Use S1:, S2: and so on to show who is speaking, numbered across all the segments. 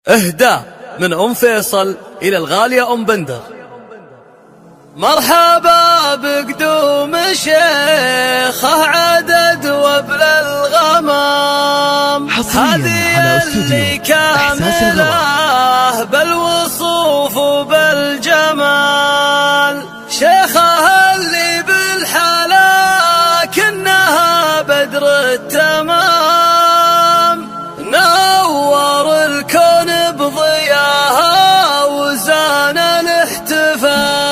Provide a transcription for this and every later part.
S1: اهداء من أم فيصل إلى الغالية أم بندر. مرحبا بقدوم شيخه عدد وابل الغمام، هذه اللي كامله بالوصوف وبالجمال، شيخه اللي بالحلا كنها بدر التمام، نور الكون بضياها وزان الاحتفال.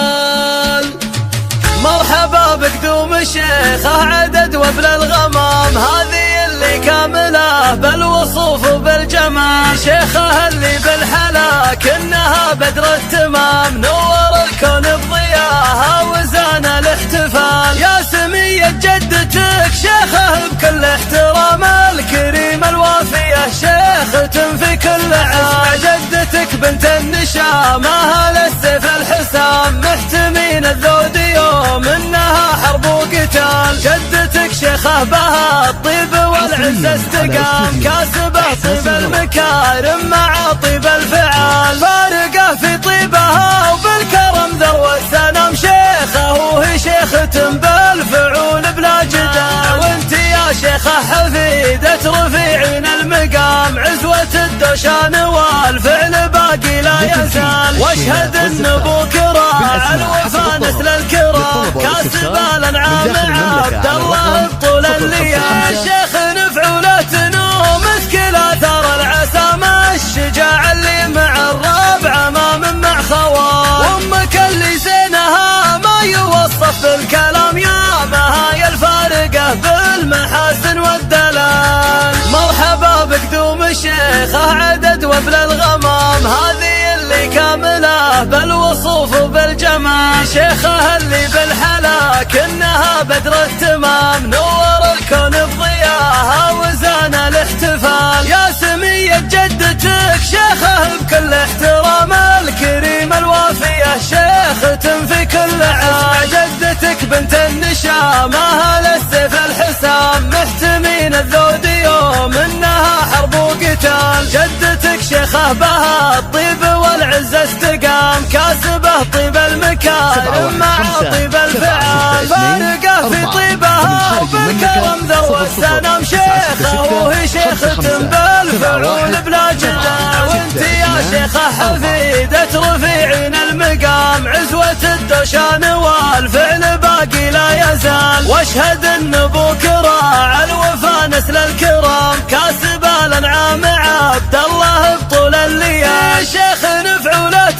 S1: مرحبا بقدوم شيخه عدد وابل الغمام، هذه اللي كامله بالوصوف وبالجمال، شيخه اللي بالحلا كنها بدر التمام، نور الكون بضياها وزان الاحتفال. يا سمية جدتك شيخه بكل احترام، الكريمة الوافية شيخة في كل عام، جدتك بنت النشام أهل السيف الحسام، محتمين الذود يوم انها حرب وقتال، جدتك شيخه بها الطيب والعز استقام، كاسبه طيب المكارم مع طيب الفعال، فارقه في طيبها وبالكرم ذروة السنام، شيخه وهي شيخة بالفعول بلا جدال، وانت يا شيخه حفيدة رفيعين المقام، عزوة الدوشان والفعل باقي لا يزال، واشهد ان ابوك راعى الوفا نسل الكرام، كاسب الانعام عبد الله بطول الليال، شيخ نفعولة ومثقل اثار العسامة، الشجاع اللي مع الربع امام مع خوال، وامك اللي زينها ما يوصف بالكلام، يا مهاي الفارقة بالمحاسن والدلال. مرحبا بقدوم الشيخة عدد وابل الغمام، هذه اللي كامله بالوصوف وبالجمال، شيخها اللي بالحلا كنها بدر التمام، نور الكون بضياها وزان الاحتفال. يا سمية جدتك شيخه بكل احترام، الكريمة الوافية شيخة في كل عام، جدتك بنت النشام أهل السيف الحسام، محتمين الذود يوم انها حرب وقتال، جدتك شيخه بها الطيب والعز استقام، كاسبه طيب المكارم مع طيب الفعال، فارقه في طيبها وبالكرم ذروة السنام، شيخه وهي شيخة بالفعول بلا جدال، وانت يا شيخه حفيدة رفيعين المقام، عزوة الدوشان والفعل باقي لا يزال، واشهد ان ابوك راعى الوفا نسل الكرام، كاسب الانعام عبد الله بطول الليال، شيخ نفعولة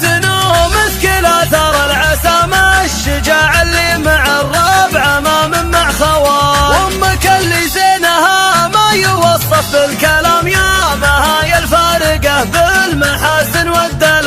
S1: ومثقل اثار العسامة، الشجاع اللي مع الربع امام مع خوال، وامك اللي زينها ما يوصف بالكلام، يا مهاي الفارقة بالمحاسن والدلال.